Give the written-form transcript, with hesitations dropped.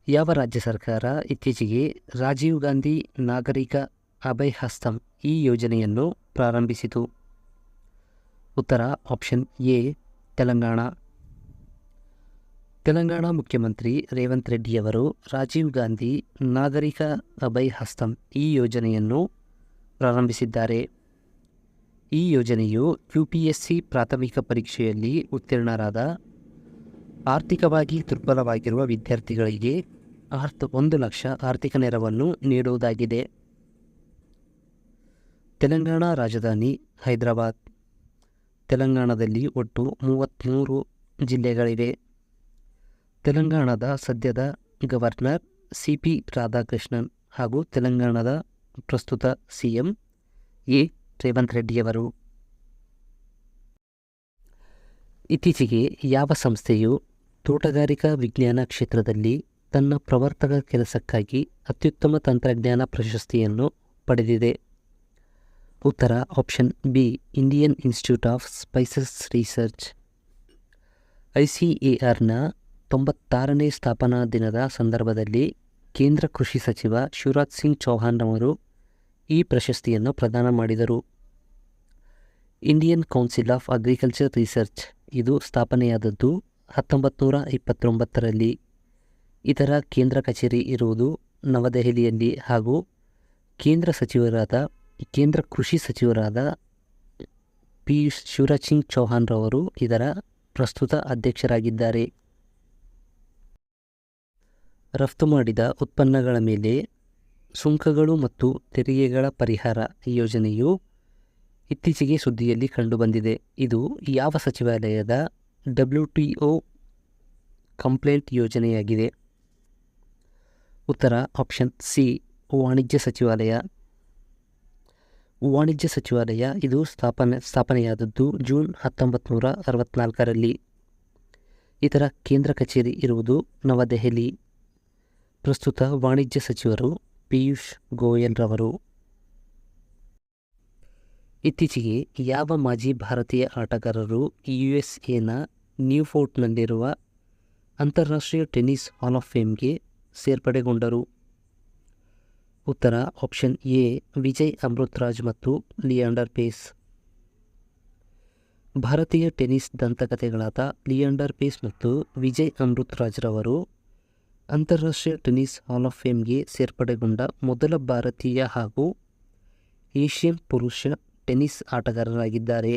ಯಾವ ರಾಜ್ಯ ಸರ್ಕಾರ ಇತ್ತೀಚೆಗೆ ರಾಜೀವ್ ಗಾಂಧಿ ನಾಗರಿಕ ಅಭಯ್ ಹಸ್ತಂ ಈ ಯೋಜನೆಯನ್ನು ಪ್ರಾರಂಭಿಸಿತು? ಉತ್ತರ ಆಪ್ಷನ್ ಎ ತೆಲಂಗಾಣ. ತೆಲಂಗಾಣ ಮುಖ್ಯಮಂತ್ರಿ ರೇವಂತ್ ರೆಡ್ಡಿಯವರು ರಾಜೀವ್ ಗಾಂಧಿ ನಾಗರಿಕ ಅಭಯ್ ಹಸ್ತಂ ಈ ಯೋಜನೆಯನ್ನು ಪ್ರಾರಂಭಿಸಿದ್ದಾರೆ. ಈ ಯೋಜನೆಯು UPSC ಪ್ರಾಥಮಿಕ ಪರೀಕ್ಷೆಯಲ್ಲಿ ಉತ್ತೀರ್ಣರಾದ ಆರ್ಥಿಕವಾಗಿ ದುರ್ಬಲವಾಗಿರುವ ವಿದ್ಯಾರ್ಥಿಗಳಿಗೆ 1 ಲಕ್ಷ ಆರ್ಥಿಕ ನೆರವನ್ನು ನೀಡುವುದಾಗಿದೆ. ತೆಲಂಗಾಣ ರಾಜಧಾನಿ ಹೈದರಾಬಾದ್. ತೆಲಂಗಾಣದಲ್ಲಿ ಒಟ್ಟು 33 ಜಿಲ್ಲೆಗಳಿವೆ. ತೆಲಂಗಾಣದ ಸದ್ಯದ ಗವರ್ನರ್ CP ರಾಧಾಕೃಷ್ಣನ್ ಹಾಗೂ ತೆಲಂಗಾಣದ ಪ್ರಸ್ತುತ CM ರೇವಂತ್ ರೆಡ್ಡಿಯವರು. ಇತ್ತೀಚೆಗೆ ಯಾವ ಸಂಸ್ಥೆಯು ತೋಟಗಾರಿಕಾ ವಿಜ್ಞಾನ ಕ್ಷೇತ್ರದಲ್ಲಿ ತನ್ನ ಪ್ರವರ್ತಕ ಕೆಲಸಕ್ಕಾಗಿ ಅತ್ಯುತ್ತಮ ತಂತ್ರಜ್ಞಾನ ಪ್ರಶಸ್ತಿಯನ್ನು ಪಡೆದಿದೆ? ಉತ್ತರ option B Indian Institute of Spices Research. ICARನ 96ನೇ ಸ್ಥಾಪನಾ ದಿನದ ಸಂದರ್ಭದಲ್ಲಿ ಕೇಂದ್ರ ಕೃಷಿ ಸಚಿವ ಶಿವರಾಜ್ ಸಿಂಗ್ ಚೌಹಾಣ್ ಅವರು ಈ ಪ್ರಶಸ್ತಿಯನ್ನು ಪ್ರದಾನ ಮಾಡಿದರು. Indian council of agriculture research ಇದು ಸ್ಥಾಪನೆಯಾದದ್ದು 1929ರಲ್ಲಿ. ಇದರ ಕೇಂದ್ರ ಕಚೇರಿ ಇರುವುದು ನವದೆಹಲಿಯಲ್ಲಿ ಹಾಗೂ ಕೇಂದ್ರ ಕೃಷಿ ಸಚಿವರಾದ ಶಿವರಾಜ್ ಸಿಂಗ್ ಚೌಹಾಣ್ ರವರು ಇದರ ಪ್ರಸ್ತುತ ಅಧ್ಯಕ್ಷರಾಗಿದ್ದಾರೆ. ರಫ್ತು ಮಾಡಿದ ಉತ್ಪನ್ನಗಳ ಮೇಲೆ ಸುಂಕಗಳು ಮತ್ತು ತೆರಿಗೆಗಳ ಪರಿಹಾರ ಯೋಜನೆಯು ಇತ್ತೀಚೆಗೆ ಸುದ್ದಿಯಲ್ಲಿ ಕಂಡುಬಂದಿದೆ. ಇದು ಯಾವ ಸಚಿವಾಲಯದ WTO ಕಂಪ್ಲೇಂಟ್ ಯೋಜನೆಯಾಗಿದೆ? ಉತ್ತರ ಆಪ್ಷನ್ ಸಿ ವಾಣಿಜ್ಯ ಸಚಿವಾಲಯ. ವಾಣಿಜ್ಯ ಸಚಿವಾಲಯ ಇದು ಸ್ಥಾಪನೆಯಾದದ್ದು ಜೂನ್ 1964ರಲ್ಲಿ. ಇದರ ಕೇಂದ್ರ ಕಚೇರಿ ಇರುವುದು ನವದೆಹಲಿ. ಪ್ರಸ್ತುತ ವಾಣಿಜ್ಯ ಸಚಿವರು ಪಿಯೂಷ್ ಗೋಯಲ್ ರವರು. ಇತ್ತೀಚೆಗೆ ಯಾವ ಮಾಜಿ ಭಾರತೀಯ ಆಟಗಾರರು USAನ ನ್ಯೂಫೋರ್ಟ್ನಲ್ಲಿರುವ ಅಂತಾರಾಷ್ಟ್ರೀಯ ಟೆನ್ನಿಸ್ ಹಾಲ್ ಆಫ್ ಫೇಮ್ಗೆ ಸೇರ್ಪಡೆಗೊಂಡರು? ಉತ್ತರ ಆಪ್ಷನ್ ಎ ವಿಜಯ್ ಅಮೃತರಾಜ್ ಮತ್ತು ಲಿಯಾಂಡರ್ ಪೇಸ್. ಭಾರತೀಯ ಟೆನ್ನಿಸ್ ದಂತಕಥೆಗಳಾದ ಲಿಯಾಂಡರ್ ಪೇಸ್ ಮತ್ತು ವಿಜಯ್ ಅಮೃತರಾಜ್ ರವರು ಅಂತಾರಾಷ್ಟ್ರೀಯ ಟೆನ್ನಿಸ್ ಹಾಲ್ ಆಫ್ ಫೇಮ್ಗೆ ಸೇರ್ಪಡೆಗೊಂಡ ಮೊದಲ ಭಾರತೀಯ ಹಾಗೂ ಏಷ್ಯನ್ ಪುರುಷ ಟೆನ್ನಿಸ್ ಆಟಗಾರರಾಗಿದ್ದಾರೆ.